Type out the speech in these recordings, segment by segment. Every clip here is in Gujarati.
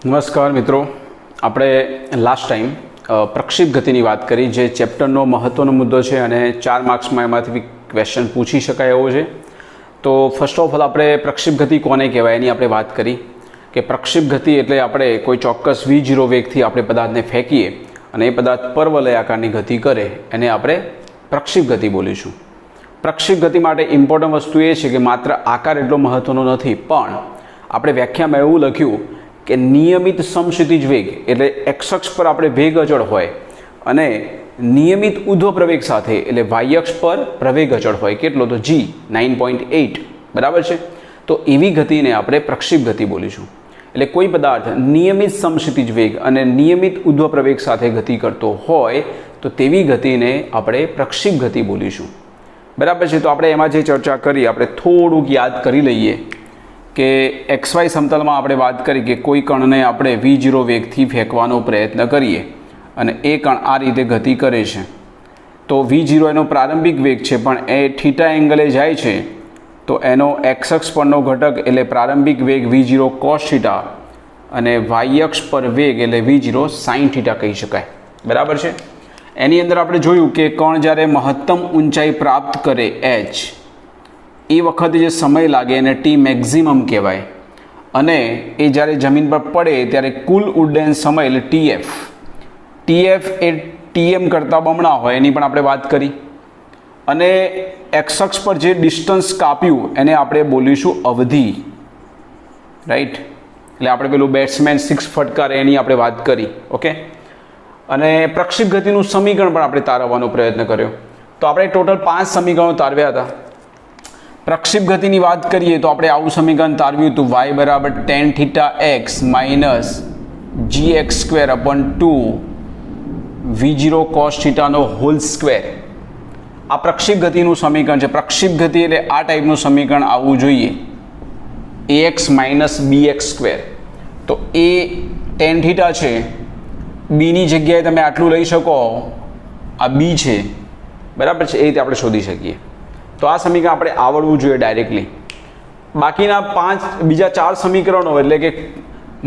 નમસ્કાર મિત્રો, આપણે લાસ્ટ ટાઈમ પ્રક્ષિપ્ત ગતિની વાત કરી, જે ચેપ્ટરનો મહત્ત્વનો મુદ્દો છે અને 4 માર્ક્સમાં એમાંથી ક્વેશ્ચન પૂછી શકાય એવો છે. તો ફર્સ્ટ ઓફ ઓલ આપણે પ્રક્ષિપ્ત ગતિ કોને કહેવાય એની આપણે વાત કરી કે પ્રક્ષિપ્ત ગતિ એટલે આપણે કોઈ ચોક્કસ v0 વેગથી આપણે પદાર્થને ફેંકીએ અને એ પદાર્થ પરવલય આકારની ગતિ કરે એને આપણે પ્રક્ષિપ્ત ગતિ બોલીશું. પ્રક્ષિપ્ત ગતિ માટે ઇમ્પોર્ટન્ટ વસ્તુ એ છે કે માત્ર આકાર એટલો મહત્ત્વનો નથી, પણ આપણે વ્યાખ્યામાં એવું લખ્યું કે નિયમિત સમક્ષિતિજ વેગ એટલે એક્સ અક્ષ પર આપણે વેગ અચળ હોય અને નિયમિત ઉધ્વ પ્રવેગ સાથે એટલે વાય અક્ષ પર પ્રવેગ અચળ હોય. કેટલો? તો g 9.8 બરાબર છે. તો એવી ગતિને આપણે પ્રક્ષિપ્ત ગતિ બોલીશું. એટલે કોઈ પદાર્થ નિયમિત સમક્ષિતિજ વેગ અને નિયમિત ઉધ્વ પ્રવેગ સાથે ગતિ કરતો હોય તો તેવી ગતિને આપણે પ્રક્ષિપ્ત ગતિ બોલીશું. બરાબર છે. તો આપણે એમાં જે ચર્ચા કરી આપણે થોડુંક યાદ કરી લઈએ કે XY સમતલમાં આપણે વાત કરી કે કોઈ કણને આપણે v0 વેગથી ફેંકવાનો પ્રયત્ન કરીએ અને એ કણ આ રીતે ગતિ કરે છે. તો v0 એનો પ્રારંભિક વેગ છે, પણ એ થીટા એંગલે જાય છે તો એનો x અક્ષ પરનો ઘટક એટલે પ્રારંભિક વેગ v0 cos થીટા અને y અક્ષ પર વેગ એટલે v0 sin થીટા કહી શકાય. બરાબર છે. એની અંદર આપણે જોયું કે કણ જ્યારે મહત્તમ ઊંચાઈ પ્રાપ્ત કરે h એ વખતે જે સમય લાગે એને t મેક્ઝિમમ કહેવાય અને એ જ્યારે જમીન પર પડે ત્યારે કુલ ઉડ્ડયન સમય એટલે tf એ tm કરતાં બમણા હોય એની પણ આપણે વાત કરી. અને એક્સ અક્ષ પર જે ડિસ્ટન્સ કાપ્યું એને આપણે બોલીશું અવધિ, રાઈટ. એટલે આપણે પેલું બેટ્સમેન 6 ફટકારે એની આપણે વાત કરી. ઓકે. અને પ્રક્ષિપ્ત ગતિનું સમીકરણ પણ આપણે તારવવાનો પ્રયત્ન કર્યો. તો આપણે ટોટલ 5 સમીકરણો તારવ્યા હતા. પ્રક્ષિપ્ત ગતિની વાત કરીએ તો આપણે આવું સમીકરણ તારવ્યું હતું y બરાબર tan theta x minus gx² 2 v0 cos થીટાનો હોલ સ્ક્વેર. આ પ્રક્ષિપ્ત ગતિનું સમીકરણ છે. પ્રક્ષિપ્ત ગતિ એટલે આ ટાઈપનું સમીકરણ આવવું જોઈએ, ax માઇનસ bx². તો એ tan થીટા છે, બીની જગ્યાએ તમે આટલું લઈ શકો, આ બી છે, બરાબર છે. એ રીતે આપણે શોધી શકીએ. તો આ સમીકરણ આપણે આવડવું જોઈએ ડાયરેક્ટલી. બાકીના બીજા 4 સમીકરણો એટલે કે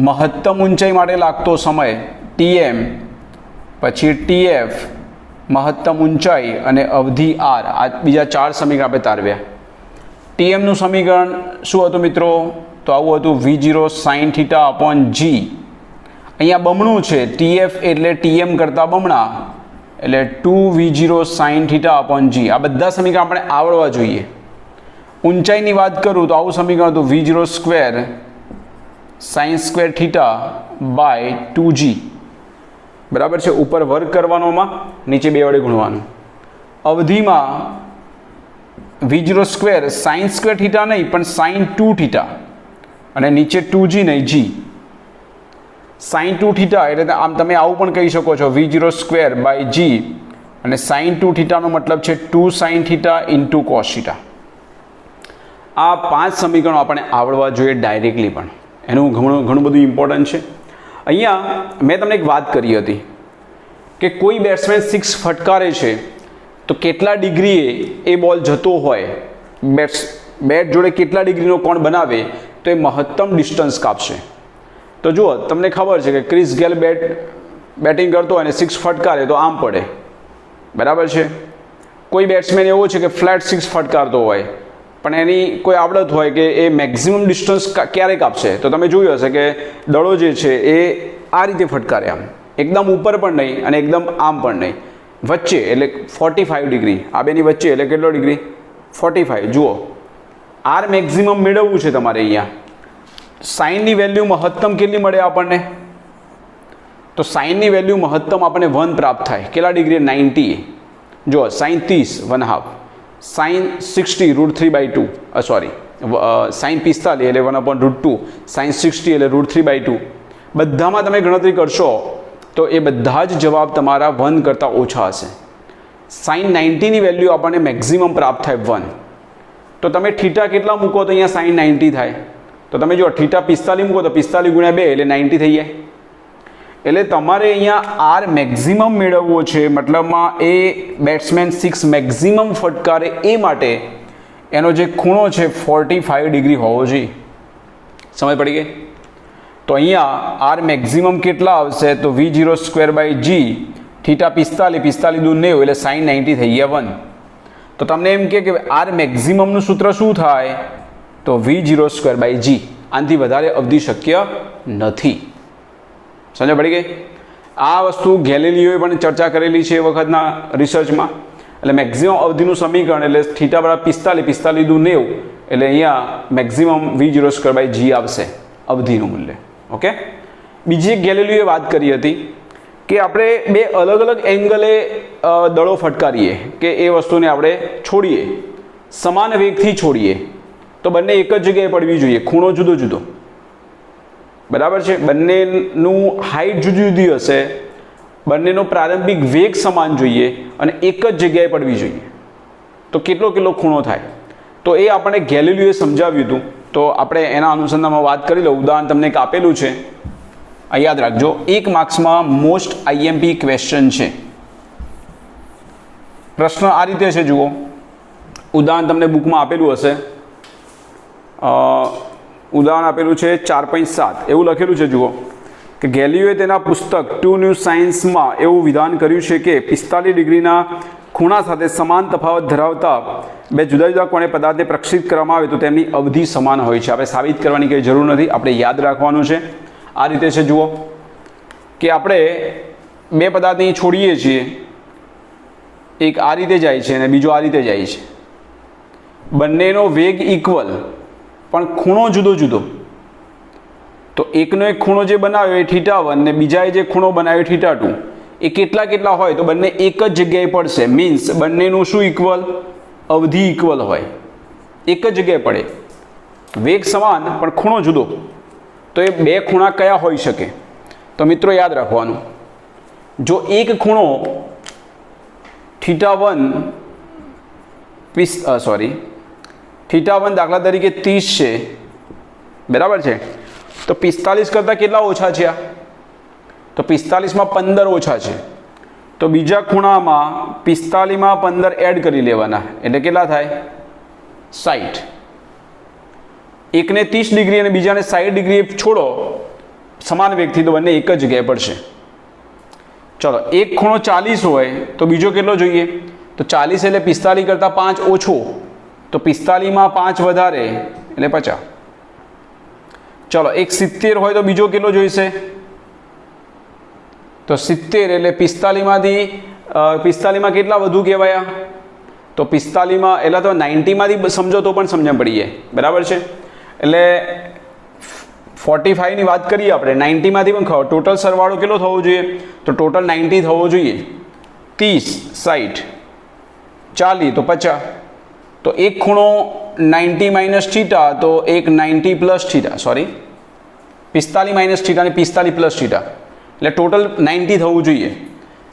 મહત્તમ ઊંચાઈ માટે લાગતો સમય tm, પછી tf, મહત્તમ ઊંચાઈ અને અવધિ r, આ બીજા 4 સમીકરણ આપણે તારવ્યા. tmનું સમીકરણ શું હતું મિત્રો? તો આવું હતું v0 sin theta upon g. અહીંયા બમણું છે, tf એટલે tm કરતાં બમણા એટલે 2v0 sin theta upon g. આ બધા સમીકરણ આપણે આવડવા જોઈએ. ઊંચાઈની વાત કરું તો આવું સમીકરણ હતું v0² sin² theta by 2g. બરાબર છે. ઉપર વર્ગ કરવાનોમાં, નીચે 2 વડે ગુણવાનું. અવધિમાં v0² sin² થીટા નહીં પણ sin 2 થીટા અને નીચે 2g નહીં g. sin 2 થીટા એટલે આમ તમે આવું પણ કહી શકો છો v0² બાય g અને sin 2 થીટાનો મતલબ છે 2 sin theta into cos theta. આ 5 સમીકરણો આપણે આવડવા જોઈએ ડાયરેક્ટલી, પણ એનું ઘણું બધું ઇમ્પોર્ટન્ટ છે. અહીંયા મેં તમને એક વાત કરી હતી કે કોઈ બેટ્સમેન 6 ફટકારે છે તો કેટલા ડિગ્રીએ એ બોલ જતો હોય, બેટ જોડે કેટલા ડિગ્રીનો કોણ બનાવે તો એ મહત્તમ ડિસ્ટન્સ કાપશે. તો જુઓ, તમને ખબર છે કે ક્રિસ ગેલ બેટિંગ કરતો હોય અને 6 ફટકારે તો આમ પડે. બરાબર છે. કોઈ બેટ્સમેન એવો છે કે ફ્લેટ 6 ફટકારતો હોય પણ એની કોઈ આવડત હોય કે એ મેક્ઝિમમ ડિસ્ટન્સ ક્યારે કાપશે. તો તમે જોયું હશે કે દડો જે છે એ આ રીતે ફટકારે, આમ એકદમ ઉપર પણ નહીં અને એકદમ આમ પણ નહીં, વચ્ચે એટલે 45 ડિગ્રી. આ બેની વચ્ચે એટલે કેટલો ડિગ્રી? 45. જુઓ, આર મેક્ઝિમમ મેળવવું છે તમારે. અહીંયા સાઇનની વેલ્યુ મહત્તમ કેટલી મળે આપણને? તો સાઇનની વેલ્યુ મહત્તમ આપણને 1 પ્રાપ્ત થાય. કેટલા ડિગ્રી? 90. જો sin 30 1/2, sin 60 √3/2, સોરી sin 45 એટલે 1/√2, sin 60 એટલે √3/2. બધામાં તમે ગણતરી કરશો તો એ બધા જ જવાબ તમારા 1 કરતાં ઓછા હશે. sin 90ની વેલ્યુ આપણને મેક્ઝિમમ પ્રાપ્ત થાય 1. તો તમે થીટા કેટલા મૂકો તો અહીંયા sin 90 થાય? તો તમે જો થીટા 45 મૂકો તો 45 × 2 એટલે 90 થઈ જાય. એટલે તમારે અહીંયા આર મેક્ઝિમમ મેળવવો છે, મતલબમાં એ બેટ્સમેન 6 મેક્ઝિમમ ફટકારે એ માટે એનો જે ખૂણો છે 45 ડિગ્રી હોવો જોઈએ. સમજ પડી ગઈ? તો અહીંયા આર મેક્ઝિમમ કેટલા આવશે? તો V0² થીટા 45 દૂર 90 એટલે sin 90 થઈ ગયા 1. તો તમને એમ કે આર મેક્ઝિમમનું સૂત્ર શું થાય? તો V0². આનાથી વધારે અવધિ શક્ય નથી. સમજ પડી ગઈ? આ વસ્તુ ગેલિલિયોએ પણ ચર્ચા કરેલી છે એ વખતના રિસર્ચમાં. એટલે મેક્ઝિમમ અવધિનું સમીકરણ એટલે થીટા બરાબર 45 દૂર 90 એટલે અહીંયા મેક્ઝિમમ V0². આવશે અવધિનું મૂલ્ય. ઓકે. બીજી એક ગેલિલિયોએ વાત કરી હતી કે આપણે બે અલગ અલગ એંગલે દળો ફટકારીએ કે એ વસ્તુને આપણે છોડીએ, સમાન વેગથી છોડીએ તો બંને એક જ જગ્યાએ પડવી જોઈએ, ખૂણો જુદો જુદો. બરાબર છે? બંનેનું હાઈટ જુદી જુદી હશે, બંનેનો પ્રારંભિક વેગ સમાન જોઈએ અને એક જ જગ્યાએ પડવી જોઈએ. તો કેટલો ખૂણો થાય? તો એ આપણે ગેલિલિયોએ સમજાવ્યું હતું. તો આપણે એના અનુસંધાનમાં વાત કરી લો. ઉદાહરણ તમને એક આપેલું છે, યાદ રાખજો. 1 માર્ક્સમાં મોસ્ટ IMP ક્વેશ્ચન છે. પ્રશ્ન આ રીતે છે, જુઓ. ઉદાહરણ તમને બુકમાં આપેલું હશે. ઉદાહરણ આપેલું છે 4.7. એવું લખેલું છે, જુઓ કે ગેલિલિયોએ તેના પુસ્તક ટુ ન્યૂ સાયન્સમાં એવું વિધાન કર્યું છે કે 45 ડિગ્રીના ખૂણા સાથે સમાન તફાવત ધરાવતા બે જુદા જુદા કોણે પદાર્થને પ્રક્ષિપ્ત કરવામાં આવે તો તેમની અવધિ સમાન હોય છે. આપણે સાબિત કરવાની કંઈ જરૂર નથી, આપણે યાદ રાખવાનું છે. આ રીતે છે, જુઓ કે આપણે બે પદાર્થ અહીં છોડીએ છીએ, એક આ રીતે જાય છે અને બીજો આ રીતે જાય છે. બંનેનો વેગ ઇક્વલ પણ ખૂણો જુદો જુદો. તો એકનો એક ખૂણો જે બનાવ્યો એ θ1 ને બીજાએ જે ખૂણો બનાવ્યો θ2 એ કેટલા હોય તો બંને એક જ જગ્યાએ પડશે. મીન્સ બંનેનું શું ઇક્વલ? અવધિ ઇક્વલ હોય, એક જ જગ્યાએ પડે. વેગ સમાન પણ ખૂણો જુદો. તો એ બે ખૂણા કયા હોઈ શકે? તો મિત્રો યાદ રાખવાનું, જો એક ખૂણો θ1 દાખલા તરીકે 30 છે, બરાબર છે? તો 45 કરતાં કેટલા ઓછા છે? તો 45માં 15 ઓછા છે. તો બીજા ખૂણામાં 45માં 15 એડ કરી લેવાના એટલે કેટલા થાય? 60. એકને 30 ડિગ્રી અને બીજાને 60 ડિગ્રી છોડો સમાન વેગથી તો બંને એક જ જગ્યાએ પડશે. ચલો, એક ખૂણો 40 હોય તો બીજો કેટલો જોઈએ? તો 40 એટલે 45 કરતાં 5 ઓછો, તો 45માં 5 વધારે એટલે 50. ચલો, એક 70 હોય તો બીજો કેટલો જોઈશે? તો 70 એટલે 45માં કેટલા વધુ કહેવાયા? તો 45માં એટલે તો 90માંથી સમજો તો પણ સમજણ પડી જાય. બરાબર છે? એટલે 45ની વાત કરીએ આપણે, 90માંથી પણ ટોટલ સરવાળો કેટલો થવો જોઈએ? તો ટોટલ 90 થવો જોઈએ. 30 60 40 તો 50. તો એક ખૂણો 90 માઇનસ થીટા તો એક 90 plus theta, sorry 45 minus theta અને 45 પ્લસ થીટા એટલે ટોટલ 90 થવું જોઈએ.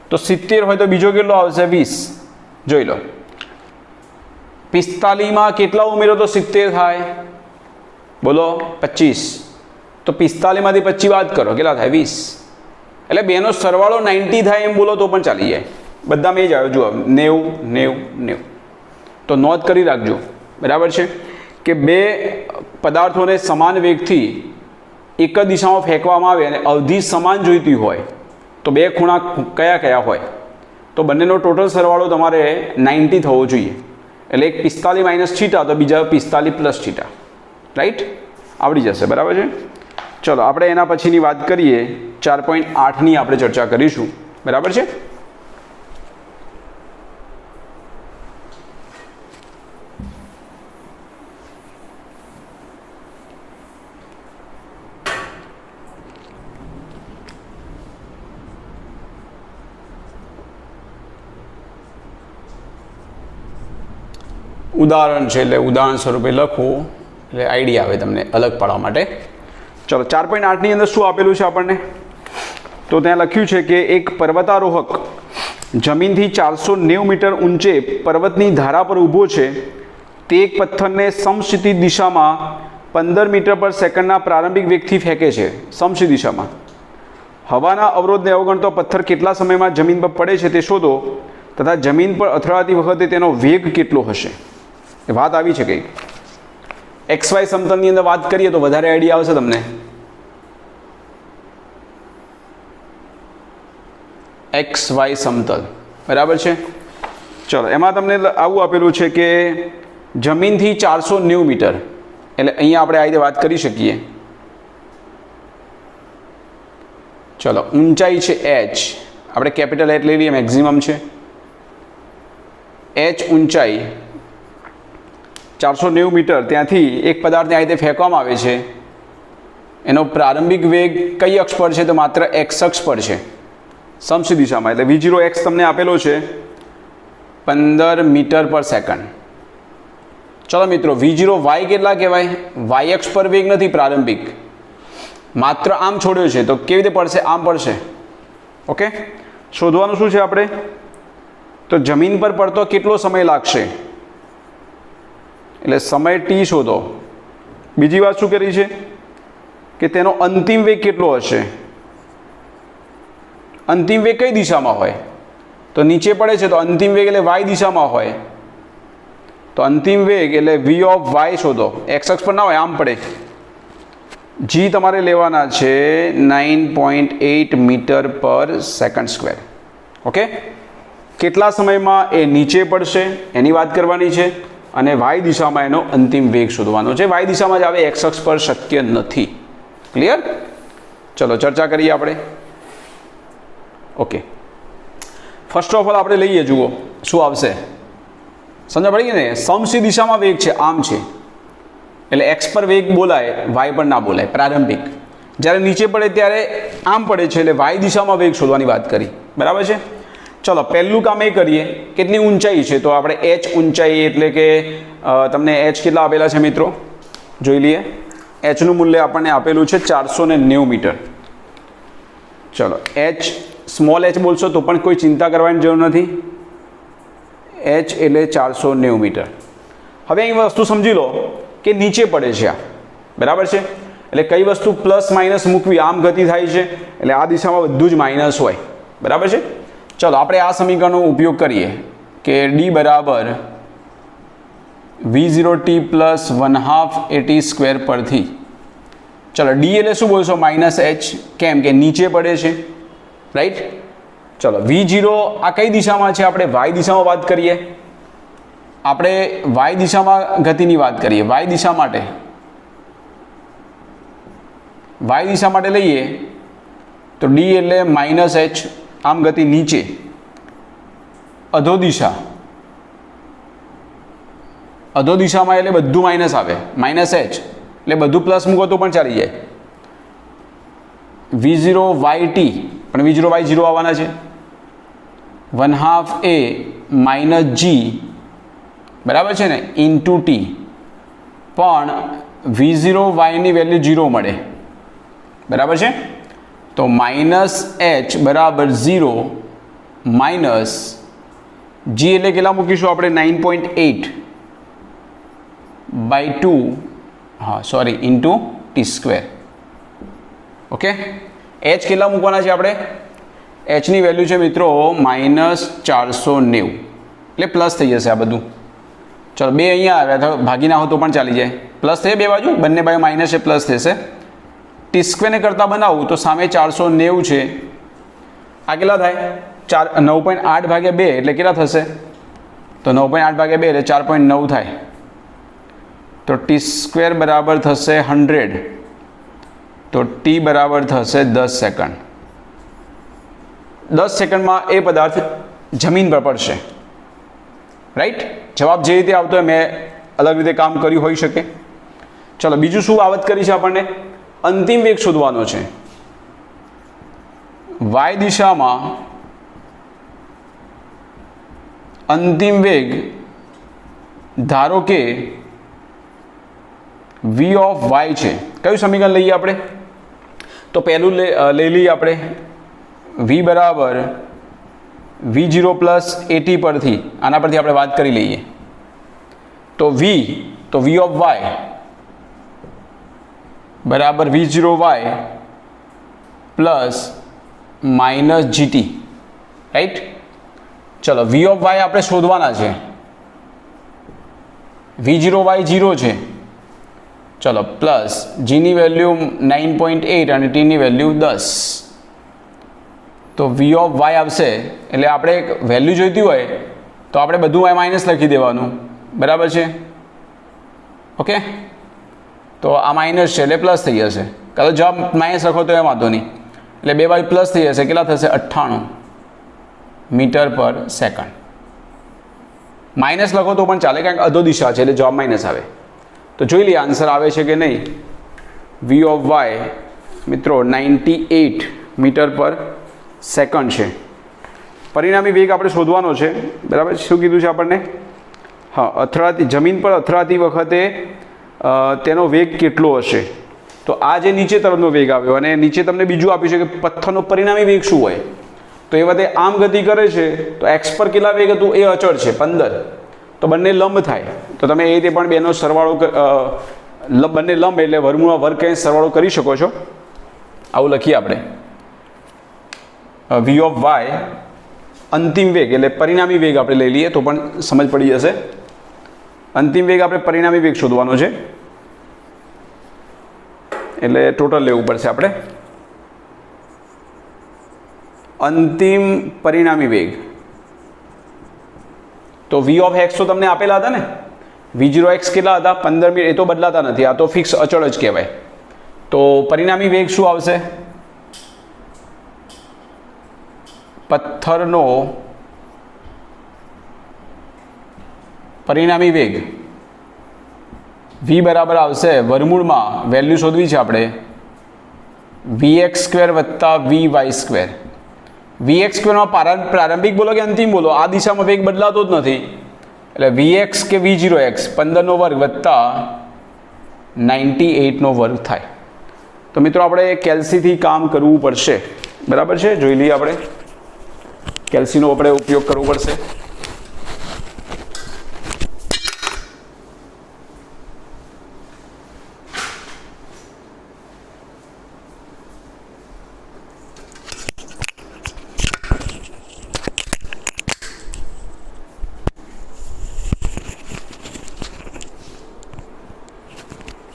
તો 70 હોય તો બીજો કેટલો આવશે? 20. જોઈ લો, 45માં કેટલા ઉમેરો તો 70 થાય? બોલો 25. તો 45માંથી 25 બાદ કરો, કેટલા થાય? 20. એટલે બેનો સરવાળો 90 થાય એમ બોલો તો પણ ચાલી જાય. બધામાં એ જ આવ્યો, જુઓ 90 90 90. તો નોંધ કરી રાખજો. બરાબર છે કે બે પદાર્થોને સમાન વેગથી એક જ દિશામાં ફેંકવામાં આવે અને અવધિ સમાન જોઈતી હોય તો બે ખૂણા કયા હોય? તો બંનેનો ટોટલ સરવાળો તમારે 90 થવો જોઈએ. એટલે એક 45 માઇનસ થીટા તો બીજા 45 પ્લસ થીટા. રાઈટ? આવડી જશે. બરાબર છે? ચલો, આપણે એના પછીની વાત કરીએ. 4.8ની આપણે ચર્ચા કરીશું. બરાબર છે? ઉદાહરણ છે એટલે ઉદાહરણ સ્વરૂપે લખવું એટલે આઈડિયા આવે તમને અલગ પાડવા માટે. ચલો, 4.8ની અંદર શું આપેલું છે આપણને? તો ત્યાં લખ્યું છે કે એક પર્વતારોહક જમીનથી 490 મીટર ઊંચે પર્વતની ધારા પર ઊભો છે. તે એક પથ્થરને સમક્ષિતિજ દિશામાં 15 મીટર પર સેકન્ડના પ્રારંભિક વેગથી ફેંકે છે. સમક્ષિતિજ દિશામાં હવાના અવરોધને અવગણતો પથ્થર કેટલા સમયમાં જમીન પર પડે છે તે શોધો તથા જમીન પર અથડાતી વખતે તેનો વેગ કેટલો હશે? એ વાત આવી છે કંઈક XY સમતલની અંદર વાત કરીએ તો વધારે આઈડિયા આવશે તમને. એક્સ વાય સમતલ, બરાબર છે. ચલો એમાં તમને આવું આપેલું છે કે જમીનથી 490 મીટર, એટલે અહીંયા આપણે આ રીતે વાત કરી શકીએ. ચલો ઊંચાઈ છે એચ, આપણે કેપિટલ એચ લઈ લઈએ, મેક્સિમમ છે. એચ ઊંચાઈ 490 મીટર, ત્યાંથી એક પદાર્થને આ રીતે ફેંકવામાં આવે છે. એનો પ્રારંભિક વેગ કઈ અક્ષ પર છે? તો માત્ર એક્સ અક્ષ પર છે, સમસી દિશામાં. એટલે v0x તમને આપેલો છે 15 મીટર પર સેકન્ડ. ચલો મિત્રો, v0y કેટલા કહેવાય? વાય અક્ષ પર વેગ નથી પ્રારંભિક, માત્ર આમ છોડ્યો છે, તો કેવી રીતે પડશે? આમ પડશે. ઓકે, શોધવાનું શું છે આપણે? તો જમીન પર પડતો કેટલો સમય લાગશે, એટલે સમય t શોધો. બીજી વાત શું કરી છે કે તેનો અંતિમ વેગ કેટલો હશે. અંતિમ વેગ કઈ દિશામાં હોય? તો નીચે પડે છે, તો અંતિમ વેગ એટલે y દિશામાં હોય. તો અંતિમ વેગ એટલે v ઓફ y શોધો. એક્સ અક્ષ પર ના હોય, આમ પડે. g તમારે લેવાના છે 9.8 મીટર પર સેકન્ડ સ્ક્વેર. ઓકે, કેટલા સમયમાં એ નીચે પડશે એની વાત કરવાની છે, અને y દિશામાં એનો અંતિમ વેગ શોધવાનો છે. y દિશામાં જ આવે, એક્સ અક્ષ પર શક્ય નથી. ક્લિયર? ચલો ચર્ચા કરીએ આપણે. ઓકે, ફર્સ્ટ ઓફ ઓલ આપણે લઈએ, જુઓ શું આવશે. સમજ પડી ગઈ ને? સમસી દિશામાં વેગ છે, આમ છે, એટલે એક્સ પર વેગ બોલાય, વાય પર ના બોલાય. પ્રારંભિક જ્યારે નીચે પડે ત્યારે આમ પડે છે, એટલે વાય દિશામાં વેગ શોધવાની વાત કરી, બરાબર છે. ચલો પહેલું કામ એ કરીએ, કેટલી ઊંચાઈ છે? તો આપણે એચ ઊંચાઈ એટલે કે તમને એચ કેટલા આપેલા છે મિત્રો, જોઈ લઈએ. એચનું મૂલ્ય આપણને આપેલું છે 490 મીટર. ચલો એચ સ્મોલ એચ બોલશો તો પણ કોઈ ચિંતા કરવાની જરૂર નથી. એચ એટલે 490 મીટર. હવે અહીં વસ્તુ સમજી લો કે નીચે પડે છે આ, બરાબર છે. એટલે કઈ વસ્તુ પ્લસ માઇનસ મૂકવી, આમ ગતિ થાય છે, એટલે આ દિશામાં બધું જ માઇનસ હોય, બરાબર છે. ચલો આપણે આ સમીકરણનો ઉપયોગ કરીએ કે d બરાબર v0t પ્લસ 1/2 at સ્ક્વેર પરથી. ચલો d એટલે શું બોલશો? Minus H. કેમ કે નીચે પડે છે, રાઈટ. ચલો v0 આ કઈ દિશામાં છે? આપણે y દિશામાં વાત કરીએ. આપણે y દિશામાં ગતિની વાત કરીએ. y દિશા માટે લઈએ તો d એટલે માઇનસ એચ, આમ ગતિ નીચે. અધો દિશામાં એટલે બધું માઇનસ આવે, માઇનસ એચ એટલે બધું પ્લસ મૂકો તો પણ ચાલી જાય. v0yt પણ v0y 0 આવવાના છે. 1/2 a માઇનસ g, બરાબર છે ને, ઇન્ટુ t. પણ v0y ની વેલ્યુ 0 મળે, બરાબર છે. તો માઇનસ એચ બરાબર 0 માઇનસ g એટલે કેટલા મૂકીશું આપણે? 9.8 બાય 2, હા sorry, into T square. Okay, H કેટલા મૂકવાના છે આપણે? એચની વેલ્યુ છે મિત્રો માઇનસ 490, એટલે પ્લસ થઈ જશે આ બધું. ચલો બે અહીંયા આવ્યા તો ભાગી નાખો તો પણ ચાલી જાય. પ્લસ થશે બે બાજુ, બંને બાજુ માઇનસ છે, પ્લસ થશે. ટી સ્ક્વેરને કરતાં બનાવું તો સામે 490 છે, આ કેટલા થાય? 9.8 ભાગ્યા 2 એટલે કેટલા થશે? તો 9.8 ભાગ્યા 2 એટલે 4.9 થાય. તો ટી સ્ક્વેર બરાબર થશે 100, તો ટી બરાબર થશે 10 સેકન્ડ. 10 સેકન્ડમાં એ પદાર્થ જમીન પર પડશે, રાઈટ. જવાબ જે રીતે આવતો હોય મેં અલગ રીતે કામ કર્યું હોઈ શકે. ચલો બીજું શું બાબત કરી છે? આપણને અંતિમ વેગ શોધવાનો છે. y દિશામાં અંતિમ વેગ ધારો કે v ઓફ y છે. કયું સમીકરણ લઈએ આપણે? તો પહેલું લઈ લઈએ આપણે v બરાબર v0 પ્લસ at પરથી, આના પરથી આપણે વાત કરી લઈએ. તો v ઓફ y બરાબર v0y plus minus gt, right. ચલો v ઓફ y આપણે શોધવાના છે. v0y 0 છે. ચલો પ્લસ g ની વેલ્યુ 9.8 અને t ની વેલ્યુ 10. તો વી ઓફ વાય આવશે એટલે આપણે એક વેલ્યુ જોઈતી હોય તો આપણે બધું માઇનસ લખી દેવાનું, બરાબર છે? ઓકે, તો આ માઇનસ છે એટલે પ્લસ થઈ જશે. કાં તો જવાબ માઇનસ લખો તો એ વાંધો નહીં, એટલે બે બાજુ પ્લસ થઈ જશે. કેટલા થશે? 98 મીટર પર સેકન્ડ. માઇનસ લખો તો પણ ચાલે, કારણ કે અધો દિશા છે એટલે જવાબ માઇનસ આવે. તો જોઈ લઈએ આન્સર આવે છે કે નહીં. વી ઓફ વાય મિત્રો 98 મીટર પર સેકન્ડ છે. પરિણામી વેગ આપણે શોધવાનો છે, બરાબર? શું કીધું છે આપણને? હા, અથડાતી જમીન પર અથડાતી વખતે તેનો વેગ કેટલો હશે? તો આ જે નીચે તરફનો વેગ આવ્યો અને નીચે તમને બીજું આપ્યું છે કે પથ્થરનો પરિણામી વેગ શું હોય. તો એ વખતે આમ ગતિ કરે છે તો એક્સ પર કેટલા વેગ હતું? એ અચળ છે 15. તો બંને લંબ થાય, તો તમે એ રીતે પણ બેનો સરવાળો બંને લંબ એટલે વર્ગમૂળમાં વર્ગ કંઈ સરવાળો કરી શકો છો. આવું લખીએ આપણે. વી ઓફ વાય અંતિમ વેગ એટલે પરિણામી વેગ આપણે લઈ લઈએ તો પણ સમજ પડી જશે. અંતિમ વેગ આપણે પરિણામી વેગ શોધવાનો છે એટલે ટોટલ લેવું પડશે આપણે. અંતિમ પરિણામી વેગ તો વી ઓફ એક્સ તો તમને આપેલા હતા ને. V0 એક્સ કેટલા હતા? 15 મીટર. એ તો બદલાતા નથી, આ તો ફિક્સ અચળ જ કહેવાય. તો પરિણામી વેગ શું આવશે? પથ્થરનો પરિણામી વેગ v બરાબર આવશે વર્ગમૂળમાં વેલ્યુ શોધવી છે આપણે vx સ્ક્વેર વત્તા vy સ્ક્વેર. vx સ્ક્વેરમાં પ્રારંભિક બોલો કે અંતિમ બોલો, આ દિશામાં વેગ બદલાતો જ નથી એટલે vx કે v0x 15નો વર્ગ વત્તા 98નો વર્ગ થાય. તો મિત્રો આપણે કેલ્સીથી કામ કરવું પડશે, બરાબર છે? જોઈ લઈએ આપણે. કેલ્સીનો આપણે ઉપયોગ કરવો પડશે.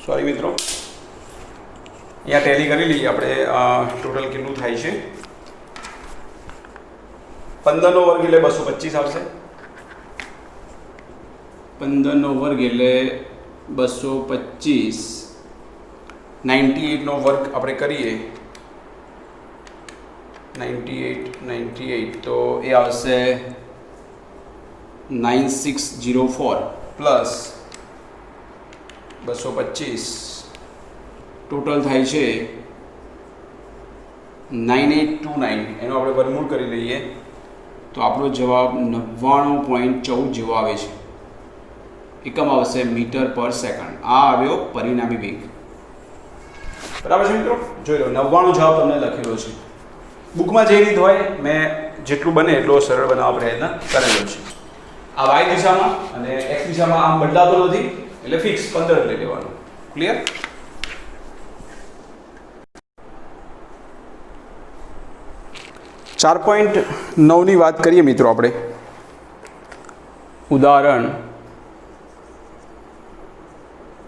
સોરી મિત્રો, અહીંયા ટેલી કરી લઈએ આપણે. ટોટલ કેટલું થાય છે? 15નો વર્ગ એટલે 225 આવશે. 15નો વર્ગ એટલે 225. 98નો વર્ગ આપણે કરીએ 98 તો એ આવશે 9604 પ્લસ 225 ટોટલ થાય છે 9829. એનો આપણે વર્ગમૂળ કરી લઈએ તો આપણો જવાબ 99.14 જેવો આવે છે. એકમ આવશે મીટર પર સેકન્ડ. આ આવ્યો પરિણામી વેગ, બરાબર છે મિત્રો? જોઈ લો 99 જવાબ તમને લખેલો છે. બુકમાં જે રીત હોય મેં જેટલું બને એટલો સરળ બનાવવા પ્રયત્ન કરેલો છે. આ વાય દિશામાં અને એક્સ દિશામાં આમ બદલાતો નથી એટલે ફિક્સ 15 લઈ લેવાનું. ક્લિયર? ચાર 4.9ની વાત કરીએ મિત્રો આપણે. ઉદાહરણ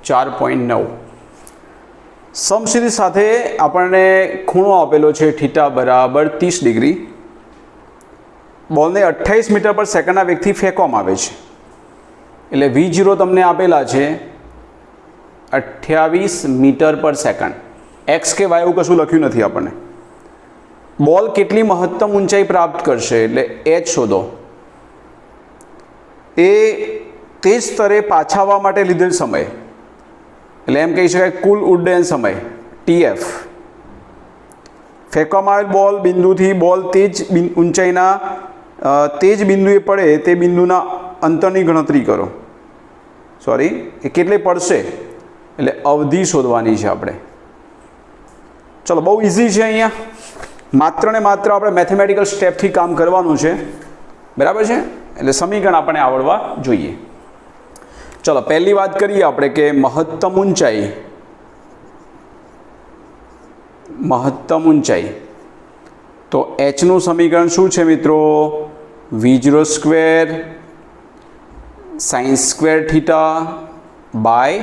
4.9. સમશીરી સાથે આપણને ખૂણો આપેલો છે θ બરાબર 30 ડિગ્રી. બોલને 28 મીટર પર સેકન્ડના વેગથી ફેંકવામાં આવે છે. એટલે V0 તમને આપેલા છે 28 મીટર પર સેકન્ડ. એક્સ કે વાય એવું કશું લખ્યું નથી આપણને. બોલ કેટલી મહત્તમ ઊંચાઈ પ્રાપ્ત કરશે એટલે h શોધો. એ તે જ સ્તરે પાછા આવવા માટે લીધેલ સમય એટલે એમ કહી શકાય કુલ ઉડ્ડયન સમય TF. ફેંકવામાં આવેલ બોલ બિંદુથી બોલ તે જ ઊંચાઈના તે જ બિંદુએ પડે તે બિંદુના અંતરની ગણતરી કરો. સોરી, એ કેટલે પડશે એટલે અવધિ શોધવાની છે આપણે. ચલો, બહુ ઇઝી છે. અહીંયા માત્ર ને માત્ર આપણે મેથેમેટિકલ સ્ટેપથી કામ કરવાનું છે, બરાબર છે? એટલે સમીકરણ આપણને આવડવા જોઈએ. ચલો, પહેલી વાત કરીએ આપણે કે મહત્તમ ઊંચાઈ. તો એચનું સમીકરણ શું છે મિત્રો? V0 square sine square theta by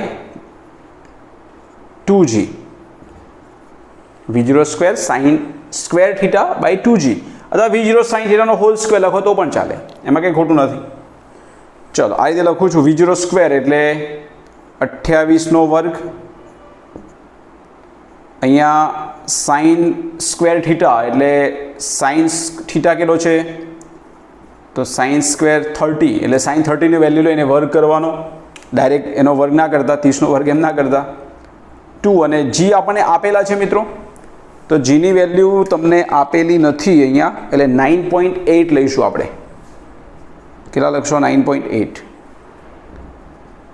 2g. V0 square sine square theta by 2g. અથવા V0 sin θ નો હોલ સ્ક્વેર લખો તો પણ ચાલે, એમાં કંઈ ખોટું નથી. ચલો આ રીતે લખું છું, V0 સ્ક્વેર એટલે 28નો વર્ગ, અહીંયા સાઇન સ્ક્વેર થીટા એટલે સાઇન થીટા કેટલો છે તો સાઇન સ્ક્વેર 30 એટલે સાઇન 30ની વેલ્યુ લઈને વર્ગ કરવાનો, ડાયરેક્ટ એનો વર્ગ ના કરતા, 30નો વર્ગ એમ ના કરતા. 2 અને જી આપણને આપેલા છે મિત્રો, તો જીની વેલ્યુ તમને આપેલી નથી અહીંયા, એટલે 9.8 લઈશું આપણે. કેટલા લખશો? 9.8.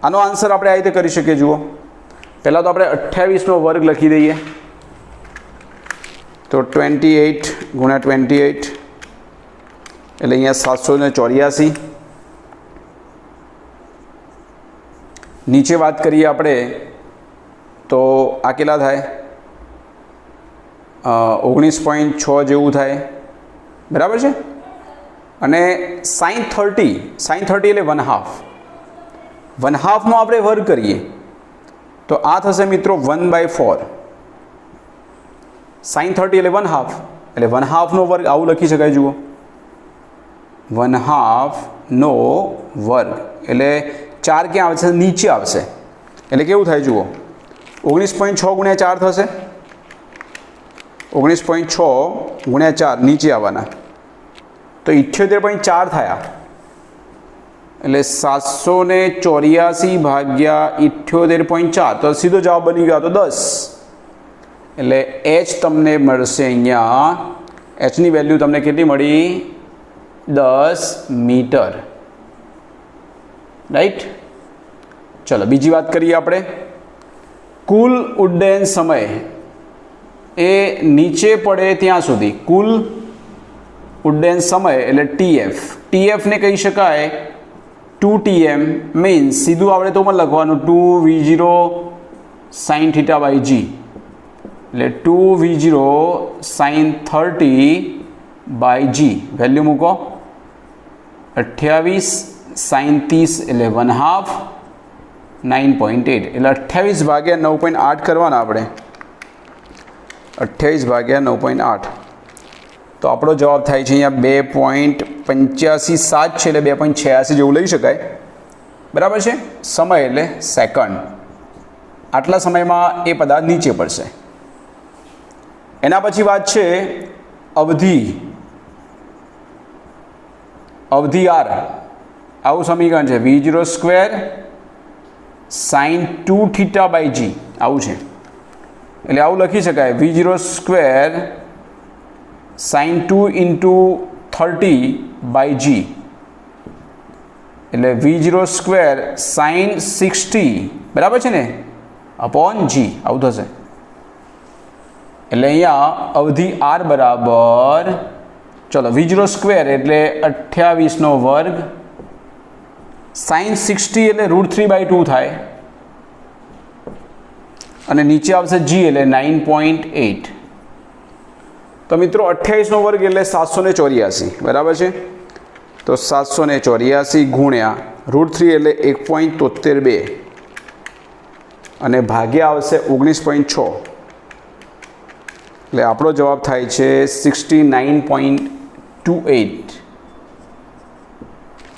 આનો આન્સર આપણે આ રીતે કરી શકીએ. જુઓ, પહેલાં તો આપણે 28નો વર્ગ લખી દઈએ, તો 28 ગુણ્યા 28 એટલે અહીંયા 784. નીચે વાત કરીએ આપણે તો આ કેટલા થાય? 19.6 જેવું થાય, બરાબર છે. અને સાઇન 30 એટલે 1/2, 1/2નો આપણે વર્ગ કરીએ તો આ થશે મિત્રો 1/4. સાઇન 30 એટલે 1/2 એટલે 1/2નો વર્ગ આવું લખી શકાય. જુઓ, 1/2નો વર્ગ એટલે 4 ક્યાં આવશે? નીચે આવશે. એટલે કેવું થાય? જુઓ, 19.6 ગુણ્યા 4 થશે, 19.6 ગુણ્યા 4 નીચે આવવાના તો 78.4 થયા. એટલે 784 ભાગ્યા 78.4 તો સીધો જવાબ બની ગયો તો 10. એટલે એચ તમને મળશે અહીંયા, એચની વેલ્યુ તમને કેટલી મળી? 10 મીટર. રાઈટ. ચલો બીજી વાત કરીએ આપણે. કુલ ઉડ્ડયન સમય એ નીચે પડે ત્યાં સુધી, કુલ ઉડ્ડયન સમય એટલે TF ને કહી શકાય 2TM, મીન્સ સીધું આપણે તો પણ લખવાનું 2V0 sin θ/g એટલે 2V0 sin 30/g. વેલ્યુ મૂકો, 28 sin 30 એટલે 1/2, 9.8 એટલે 28 ભાગ્યા 9.8 કરવાના આપણે. 28 ભાગ્યા 9.8 તો આપણો જવાબ થાય છે અહીંયા 2.857 છે, એટલે 2.86 જેવું લઈ શકાય, બરાબર છે. સમય એટલે સેકન્ડ. આટલા સમયમાં એ પદાર્થ નીચે પડશે. એના પછી વાત છે અવધિ. અવધિ આર, આવું સમીકરણ છે V0 સ્ક્વેર sin 2θ/g આવું છે. એટલે આવું લખી શકાય V0 square sin 2 into 30/g એટલે V0 સ્ક્વેર sin 60, બરાબર છે ને, અપોન g આવું થશે. એટલે અહીંયા અવધિ r બરાબર, ચલો V0 સ્ક્વેર એટલે 28નો વર્ગ, sin 60 એટલે √3/2 થાય, અને નીચે આવશે g એટલે 9.8. તો મિત્રો 28નો વર્ગ એટલે 784, બરાબર છે. તો 784 ગુણ્યા √3 એટલે 1.72 અને ભાગ્યા આવશે 19.6 એટલે આપણો જવાબ થાય છે 69.28.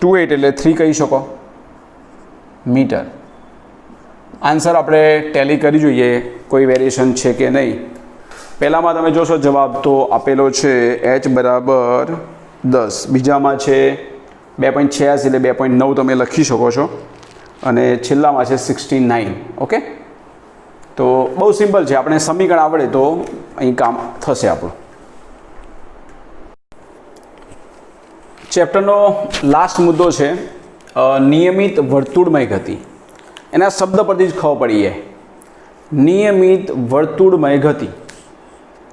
28 એટલે 3 કહી શકો મીટર. આન્સર આપણે ટેલી કરી જોઈએ કોઈ વેરિએશન છે કે નહીં. પહેલામાં તમે જોશો જવાબ તો આપેલો છે h બરાબર 10, બીજામાં છે 2.86 એટલે 2.9 તમે લખી શકો છો, અને છેલ્લામાં છે 69. ઓકે, તો બહુ સિમ્પલ છે, આપણે સમીકરણ આવડે તો અહીં કામ થશે આપણું. ચેપ્ટરનો લાસ્ટ મુદ્દો છે નિયમિત વર્તુળમય ગતિ. એના શબ્દ પરથી જ ખબર પડી જાય. નિયમિત વર્તુળમય ગતિ.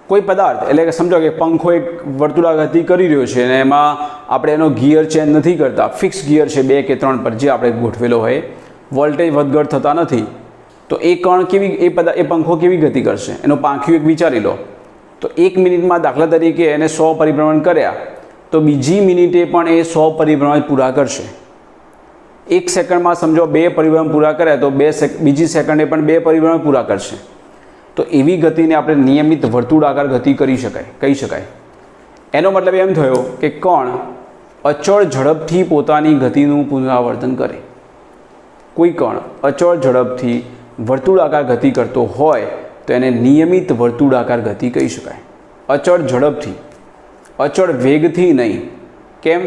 કોઈ પદાર્થ એટલે કે સમજો કે પંખો એક વર્તુળાગતિ કરી રહ્યો છે અને એમાં આપણે એનો ગિયર ચેન્જ નથી કરતા, ફિક્સ ગિયર છે 2 કે 3 પર જે આપણે ગોઠવેલો હોય, વોલ્ટેજ વધઘટ થતા નથી, તો એ કણ કેવી એ પંખો કેવી ગતિ કરશે? એનો પાંખિયું એક વિચારી લો. તો 1 મિનિટમાં દાખલા તરીકે એને 100 પરિભ્રમણ કર્યા તો બીજી મિનિટે પણ એ 100 પરિભ્રમણ પૂરા કરશે. 1 સેકન્ડમાં સમજો 2 પરિભ્રમણ પૂરા કર્યા તો બીજી સેકન્ડે પણ 2 પરિભ્રમણ પૂરા કરશે. તો એવી ગતિને આપણે નિયમિત વર્તુળાકાર ગતિ કહી શકાય. એનો મતલબ એમ થયો કે કણ અચળ ઝડપથી પોતાની ગતિનું પુનરાવર્તન કરે. કોઈ કણ અચળ ઝડપથી વર્તુળાકાર ગતિ કરતો હોય તો એને નિયમિત વર્તુળાકાર ગતિ કહી શકાય. અચળ ઝડપથી, અચળ વેગથી નહીં. કેમ?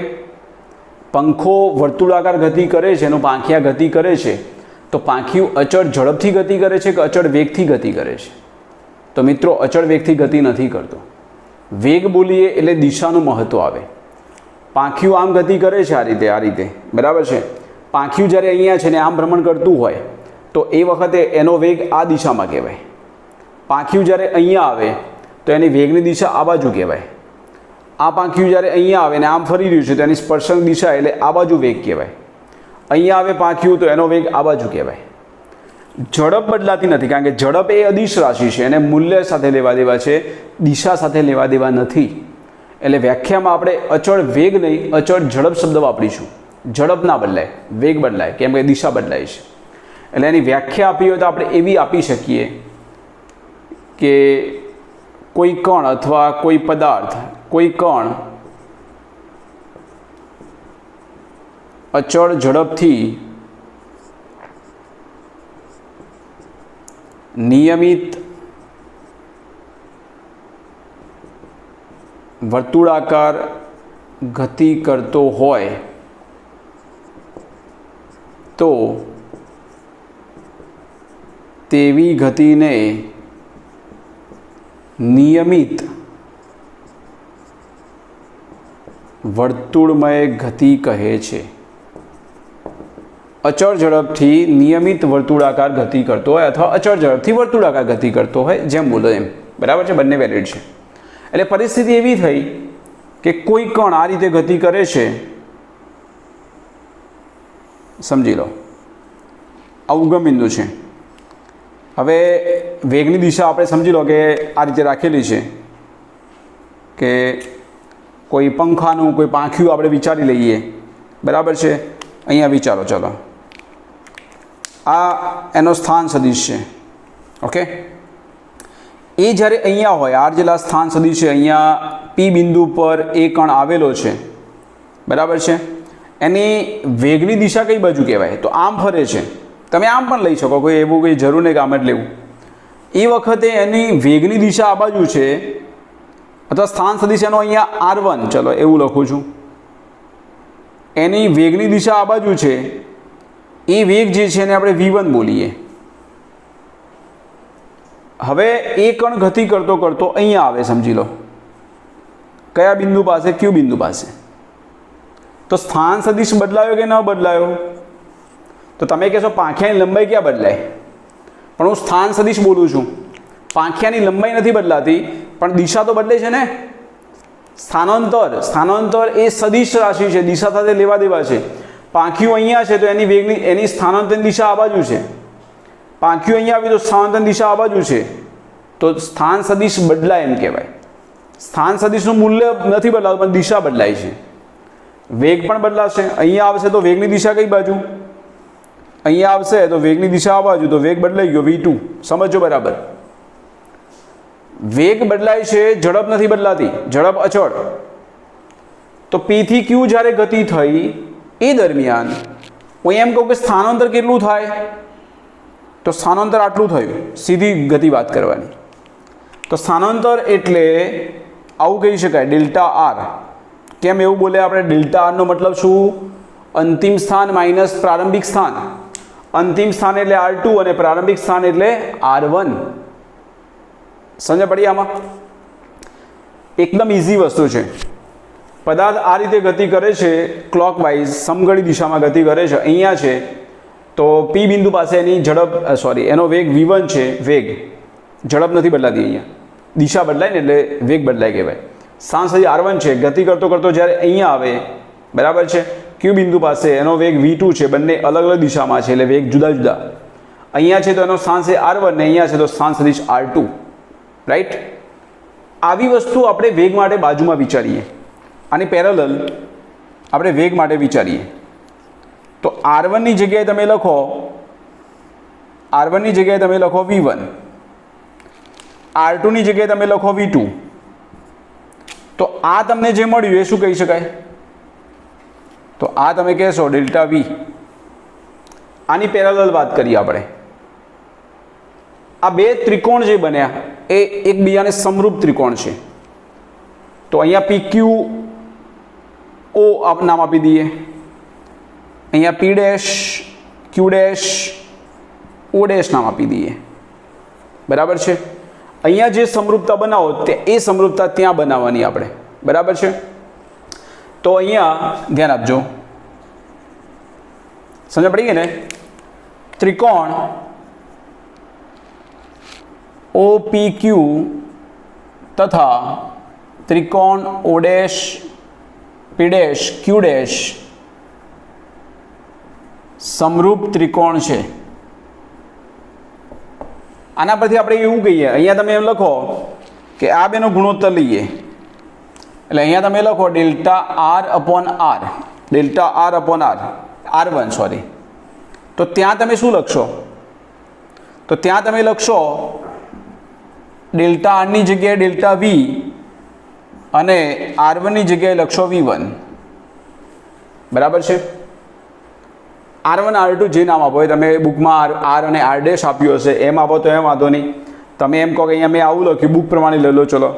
પંખો વર્તુળાકાર ગતિ કરે છે, એનો પાંખિયા ગતિ કરે છે, તો પાંખિયું અચળ ઝડપથી ગતિ કરે છે કે અચળ વેગથી ગતિ કરે છે? તો મિત્રો, અચળ વેગથી ગતિ નથી કરતો. વેગ બોલીએ એટલે દિશાનું મહત્ત્વ આવે. પાંખિયું આમ ગતિ કરે છે, આ રીતે, બરાબર છે. પાંખિયું જ્યારે અહીંયા છે ને આમ ભ્રમણ કરતું હોય તો એ વખતે એનો વેગ આ દિશામાં કહેવાય. પાંખિયું જ્યારે અહીંયા આવે તો એની વેગની દિશા આ બાજુ કહેવાય. આ પાંખિયું જ્યારે અહીંયા આવે ને આમ ફરી રહ્યું છે તો એની સ્પર્શક દિશા એટલે આ બાજુ વેગ કહેવાય. અહીંયા આવે પાંખિયું તો એનો વેગ આ બાજુ કહેવાય. ઝડપ બદલાતી નથી, કારણ કે ઝડપ એ અદિશ રાશિ છે, એને મૂલ્ય સાથે લેવા દેવા છે, દિશા સાથે લેવા દેવા નથી. એટલે વ્યાખ્યામાં આપણે અચળ વેગ નહીં, અચળ ઝડપ શબ્દ વાપરીશું. ઝડપ ના બદલાય, વેગ બદલાય, કેમ કે દિશા બદલાય છે. એટલે એની વ્યાખ્યા આપી હોય તો આપણે એવી આપી શકીએ કે કોઈ કણ અથવા કોઈ પદાર્થ, કોઈ કણ અચળ ઝડપથી નિયમિત વર્તુળાકાર ગતિ કરતો હોય તો તેવી ગતિને નિયમિત વર્તુળમય ગતિ કહે છે. અચળ ઝડપથી નિયમિત વર્તુળાકાર ગતિ કરતો હોય અથવા અચળ ઝડપથી વર્તુળાકાર ગતિ કરતો હોય, જેમ બોલો એમ, બરાબર છે, બંને વેલિડ છે. એટલે પરિસ્થિતિ એવી થઈ કે કોઈ કણ આ રીતે ગતિ કરે છે, સમજી લો આ ઉગમ બિંદુ છે. હવે વેગની દિશા આપણે સમજી લો કે આ રીતે રાખેલી છે કે કોઈ પંખાનું, કોઈ પાંખિયું આપણે વિચારી લઈએ, બરાબર છે. અહીંયા વિચારો, ચલો આ એનો સ્થાન સદિશ છે. ઓકે, એ જ્યારે અહીંયા હોય, આર જેટલા સ્થાન સદિશ છે, અહીંયા પી બિંદુ પર એ કણ આવેલો છે, બરાબર છે. એની વેગની દિશા કઈ બાજુ કહેવાય? તો આમ ફરે છે. તમે આમ પણ લઈ શકો, કોઈ એવું કંઈ જરૂર નહીં કે આમ જ લેવું. એ વખતે એની વેગની દિશા આ બાજુ છે, અથવા સ્થાન સદિશ એનો અહીંયા R1, ચલો એવું લખું છું, એની વેગની દિશા આ બાજુ છે. એ વેગ જે છે એને આપણે V1 બોલીએ. હવે એ કણ ગતિ કરતો કરતો અહીંયા આવે, સમજી લો કયા બિંદુ પાસે? Q બિંદુ પાસે. તો સ્થાન સદિશ બદલાયો કે ન બદલાયો? તો તમે કહેશો પાંખિયાની લંબાઈ ક્યાં બદલાય? પણ હું સ્થાન સદિશ બોલું છું, પાંખિયાની લંબાઈ નથી બદલાતી, પણ દિશા તો બદલે છે ને. સ્થાનાંતર એ સદિશ રાશિ છે, દિશા સાથે લેવા દેવા છે. પાંખિયું અહીંયા છે તો એની સ્થાનાંતરની દિશા આ બાજુ છે. પાંખિયું અહીંયા આવી તો સ્થાનાંતરની દિશા આ બાજુ છે. તો સ્થાન સદિશ બદલાય એમ કહેવાય. સ્થાન સદિશનું મૂલ્ય નથી બદલાતું, પણ દિશા બદલાય છે. વેગ પણ બદલાશે. અહીંયા આવશે તો વેગની દિશા કઈ બાજુ? અહીંયા આવશે તો વેગની દિશા આ બાજુ, તો વેગ બદલાઈ ગયો V2. સમજો બરાબર. વેગ બદલાય છે, ઝડપ નથી બદલાતી, ઝડપ અચળ. તો P થી Q જ્યારે ગતિ થઈ એ દરમિયાન હું એમ કહું કે સ્થાનાંતર કેટલું થાય? તો સ્થાનાંતર આટલું થયું. સીધી ગતિ વાત કરવાની. તો સ્થાનાંતર એટલે આવું કહી શકાય, ડેલ્ટા R. કેમ એવું બોલે આપણે? ડેલ્ટા R નો મતલબ શું? અંતિમ સ્થાન માઇનસ પ્રારંભિક સ્થાન. અંતિમ સ્થાન એટલે R2 અને પ્રારંભિક સ્થાન એટલે R1. સમજ પડી આમાં? એકદમ ઇઝી વસ્તુ છે. પદાર્થ આ રીતે ગતિ કરે છે, ક્લોકવાઇઝ સમઘડી દિશામાં ગતિ કરે છે. અહીંયા છે તો P બિંદુ પાસે એની ઝડપ, એનો વેગ V1 છે. વેગ, ઝડપ નથી બદલાતી, અહીંયા દિશા બદલાય ને એટલે વેગ બદલાય કહેવાય. સ્થાન સદિશ R1 છે, ગતિ કરતો કરતો જ્યારે અહીંયા આવે, બરાબર છે, Q બિંદુ પાસે એનો વેગ V2 છે. બંને અલગ અલગ દિશામાં છે એટલે વેગ જુદા જુદા. અહીંયા છે તો એનો સ્થાન સદિશ R1 ને અહીંયા છે તો સ્થાન સદિશ R2. રાઈટ? આવી વસ્તુ આપણે વેગ માટે બાજુમાં વિચારીએ, આની પેરેલલ આપણે વેગ માટે વિચારીએ. તો R1 ની જગ્યાએ તમે લખો, R1 ની જગ્યાએ તમે લખો V1, R2 ની જગ્યાએ તમે લખો V2. તો આ તમને જે મળ્યું એ શું કહી શકાય? તો આ તમે કહેશો ડેલ્ટા વી. આની પેરેલલ વાત કરીએ આપણે. આ બે ત્રિકોણ જે બન્યા એ એકબીજાને સમરૂપ ત્રિકોણ છે. તો અહીંયા પી ક્યુ ઓ નામ આપી દઈએ, અહીંયા પી ડેશ ક્યુ ડેશ ઓ ડેશ નામ આપી દઈએ. બરાબર છે. અહીંયા જે સમરૂપતા બનાવો તે એ સમરૂપતા ત્યાં બનાવવાની આપણે. બરાબર છે. તો અહીંયા ધ્યાન આપજો, સમજ પડી ગઈ ને? ત્રિકોણ ઓ પી ક્યુ તથા ત્રિકોણ O dash P dash Q dash સમરૂપ ત્રિકોણ છે. આના પરથી આપણે એવું કહીએ, અહીંયા તમે એમ લખો કે આ બેનો ગુણોત્તર લઈએ એટલે અહીંયા તમે લખો delta R upon R, delta R upon R, R1 sorry. તો ત્યાં તમે શું લખશો? તો ત્યાં તમે લખશો ડેલ્ટા આરની જગ્યાએ ડેલ્ટા વી અને R1ની જગ્યાએ લખશો V1. બરાબર છે. R1 R2 જે નામ આપો એ તમે બુકમાં R અને R ડેશ આપ્યું હશે એમ આપો તો એમ વાંધો નહીં. તમે એમ કહો કે અહીંયા મેં આવું લખ્યું, બુક પ્રમાણે લઈ લો. ચલો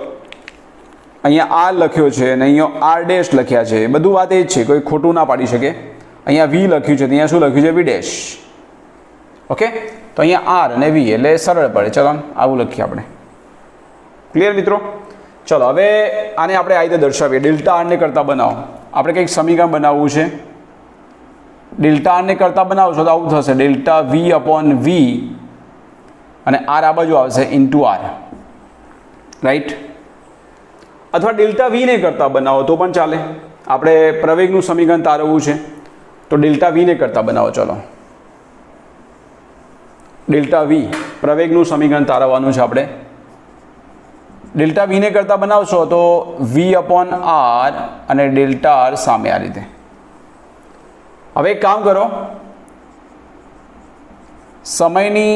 અહીંયા R લખ્યો છે અને અહીંયા R ડેશ લખ્યા છે, બધું વાત એ જ છે, કોઈ ખોટું ના પાડી શકે. અહીંયા V લખ્યું છે, અહીંયા શું લખ્યું છે? V dash. ઓકે, તો અહીંયા R અને V એટલે સરળ પડે. ચલો આવું લખીએ આપણે. ક્લિયર મિત્રો? ચલો હવે આને આપણે આ રીતે દર્શાવીએ. ડેલ્ટા આરને કરતાં બનાવો. આપણે કંઈક સમીકરણ બનાવવું છે. ડેલ્ટા આરને કરતાં બનાવશો તો આવું થશે ડેલ્ટા વી અપોન વી અને આર આ બાજુ આવશે ઇન્ટુ આર. રાઈટ? અથવા ડેલ્ટા વીને કરતાં બનાવો તો પણ ચાલે. આપણે પ્રવેગનું સમીકરણ તારવવું છે તો ડેલ્ટા વીને કરતાં બનાવો. ચલો ડેલ્ટા વી પ્રવેગનું સમીકરણ તારવવાનું છે આપણે. ડેલ્ટા વીને કરતાં બનાવશો તો વી અપોન આર અને ડેલ્ટા આર સામે આ રીતે. હવે એક કામ કરો, સમયની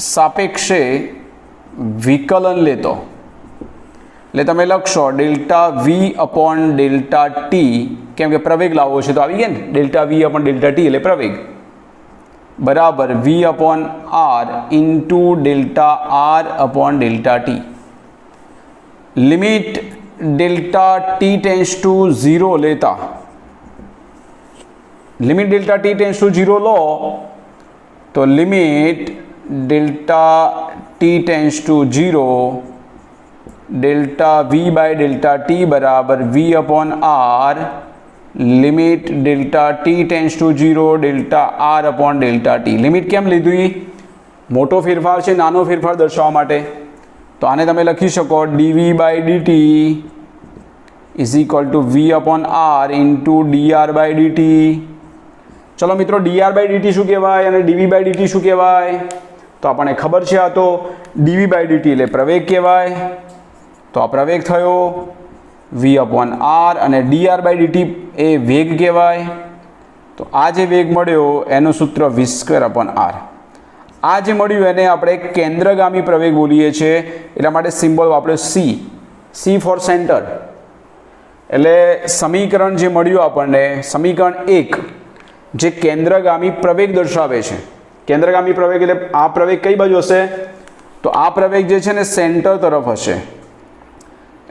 સાપેક્ષે વિકલન લેતો એટલે તમે લખશો delta v upon delta t, કેમ કે પ્રવેગ લાવવો છે તો આવી ગયા ને. Delta v upon delta t એટલે પ્રવેગ બરાબર v upon r into delta R upon delta T. Limit delta t tends to 0 લેતા, limit delta t tends to 0 લો તો limit delta t tends to 0 delta v by delta t બરાબર v upon r limit delta t tends to 0 delta R upon delta T. Limit કેમ લીધી? મોટો ફેરફાર છે નાનો ફેરફાર દર્શાવવા માટે. તો આને તમે લખી શકો dv by dt is equal to v upon r into dr by dt. ચલો મિત્રો, ડીઆર બાય ડીટી શું કહેવાય અને ડીવી બાય ડીટી શું કહેવાય? તો આપણને ખબર છે. આ તો ડીવી બાય ડીટી એટલે પ્રવેગ કહેવાય. તો આ પ્રવેગ થયો વી અપોન આર અને ડીઆર બાય ડીટી એ વેગ કહેવાય. તો આ જે વેગ મળ્યો એનું સૂત્ર વી સ્ક્વેર અપોન આર. આ જે મળ્યું એને આપણે કેન્દ્રગામી પ્રવેગ બોલીએ છીએ. એટલા માટે સિમ્બોલ વાપર્યો સી, સી ફોર સેન્ટર. એટલે સમીકરણ જે મળ્યું આપણને, સમીકરણ 1 જે કેન્દ્રગામી પ્રવેગ દર્શાવે છે. કેન્દ્રગામી પ્રવેગ એટલે આ પ્રવેગ કઈ બાજુ હશે? તો આ પ્રવેગ જે છે ને સેન્ટર તરફ હશે.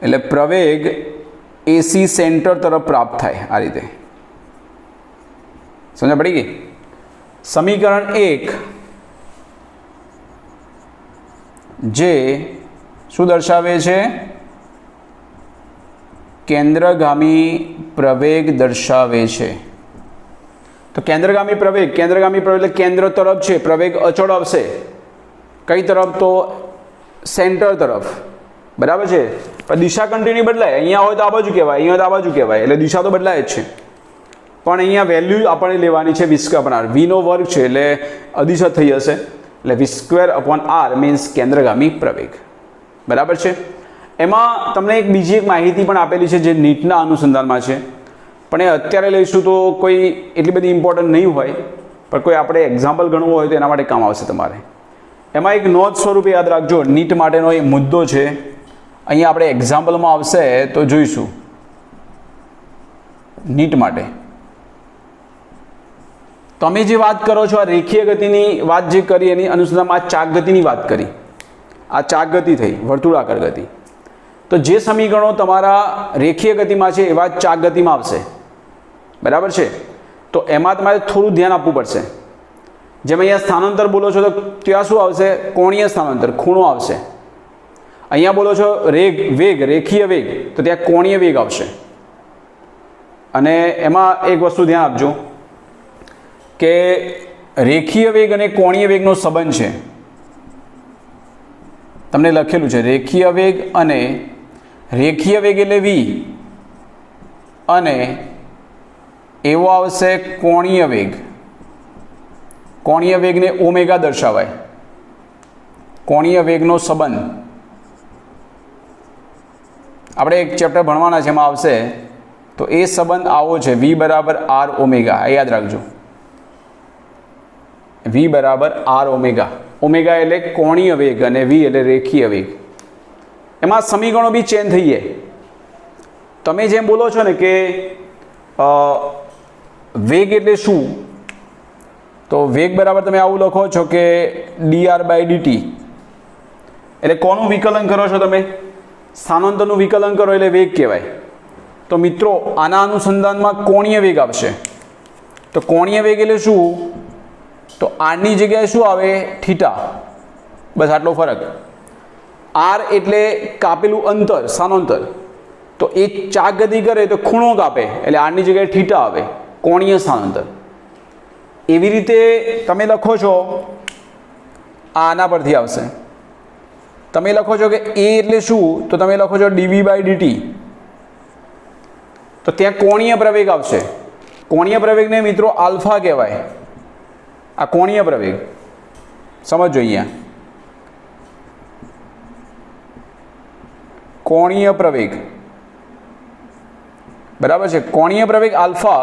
એટલે પ્રવેગ એસી સેન્ટર તરફ પ્રાપ્ત થાય આ રીતે. સમજ પડી ગઈ? સમીકરણ 1 જે શું દર્શાવે છે? કેન્દ્રગામી પ્રવેગ દર્શાવે છે. તો કેન્દ્રગામી પ્રવેગ એટલે કેન્દ્ર તરફ છે, પ્રવેગ અચળ આવશે. કઈ તરફ? તો સેન્ટર તરફ. બરાબર છે. પણ દિશા કન્ટિન્યુ બદલાય. અહીંયા હોય તો આ બાજુ કહેવાય, અહીંયા હોય તો આ બાજુ કહેવાય, એટલે દિશા તો બદલાય જ છે. પણ અહીંયા વેલ્યુ આપણે લેવાની છે વી સ્ક્વેર અપોન આર. વીનો વર્ગ છે એટલે અદિશ થઈ જશે. એટલે વી સ્ક્વેર અપોન આર મીન્સ કેન્દ્રગામી પ્રવેગ. બરાબર છે. એમાં તમને એક બીજી એક માહિતી પણ આપેલી છે જે નીટના અનુસંધાનમાં છે, પણ એ અત્યારે લઈશું તો કોઈ એટલી બધી ઇમ્પોર્ટન્ટ નહીં હોય, પણ કોઈ આપણે એક્ઝામ્પલ ગણવું હોય તો એના માટે કામ આવશે તમારે. એમાં એક નોંધ સ્વરૂપે યાદ રાખજો, નીટ માટેનો એ મુદ્દો છે અહીંયા આપણે એક્ઝામ્પલમાં આવશે તો જોઈશું નીટ માટે તમે જે વાત કરો છો આ રેખીય ગતિની વાત જે કરી એની અનુસંધાનમાં આ ચાક ગતિની વાત કરી, આ ચાક ગતિ થઈ વર્તુળાકાર ગતિ. તો જે સમીકરણો તમારા રેખીય ગતિમાં છે એવા ચાક ગતિમાં આવશે, બરાબર છે. તો એમાં તમારે થોડું ધ્યાન આપવું પડશે. જેમ અહીંયા સ્થાનાંતર બોલો છો તો ત્યાં શું આવશે? કોણીય સ્થાનાંતર, ખૂણો આવશે. અહીંયા બોલો છો વેગ, રેખીય વેગ, તો ત્યાં કોણીય વેગ આવશે. અને એમાં એક વસ્તુ ધ્યાન આપજો કે રેખીય વેગ અને કોણીય વેગનો સંબંધ છે. તમને લખેલું છે રેખીય વેગ અને રેખીય વેગ એટલે v અને એવો આવશે કોણીય વેગ. કોણીય વેગને ઓમેગા દર્શાવાય. કોણીય વેગનો સંબંધ આપણે એક ચેપ્ટર ભણવાના છે એમાં આવશે. તો એ સંબંધ આવો છે v બરાબર r ઓમેગા. યાદ રાખજો v બરાબર r ઓમેગા. ઓમેગા એટલે કોણીય વેગ અને v એટલે રેખીય વેગ. એમાં સમીકરણો બી ચેન્જ થઈ જાય. તમે જેમ બોલો છો ને કે વેગ એટલે શું, તો વેગ બરાબર તમે આવું લખો છો કે dr/dt. એટલે કોનું વિકલન કરો છો તમે? સ્થાનાંતરનું વિકલન કરો એટલે વેગ કહેવાય. તો મિત્રો આના અનુસંધાનમાં કોણીય વેગ આવશે. તો કોણીય વેગ એટલે શું? તો આરની જગ્યાએ શું આવે? થીટા. બસ આટલો ફરક. આર એટલે કાપેલું અંતર, સ્થાનાંતર. તો એ ચાક ગતિ કરે તો ખૂણો કાપે એટલે આરની જગ્યાએ થીટા આવે, કોણીય સ્થાનાંતર. એવી રીતે તમે લખો છો આના પરથી આવશે. તમે લખો છો કે એ એટલે શું? તો તમે લખો છો dv/dt. તો ત્યાં કોણીય પ્રવેગ આવશે. કોણીય પ્રવેગને મિત્રો આલ્ફા કહેવાય. આ કોણીય પ્રવેગ સમજો. અહીંયા કોણીય પ્રવેગ બરાબર છે. કોણીય પ્રવેગ આલ્ફા,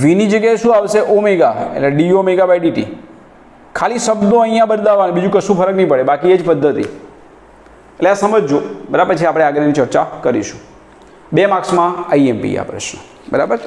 વીની જગ્યાએ શું આવશે? ઓમેગા એટલે dω/dt. ખાલી શબ્દો અહીંયા બદલાવાના, બીજું કશું ફરક નહીં પડે, બાકી એ જ પદ્ધતિ. એટલે આ સમજજો, બરાબર છે. આપણે આગળની ચર્ચા કરીશું. 2 માર્ક્સમાં IMP આ પ્રશ્ન, બરાબર.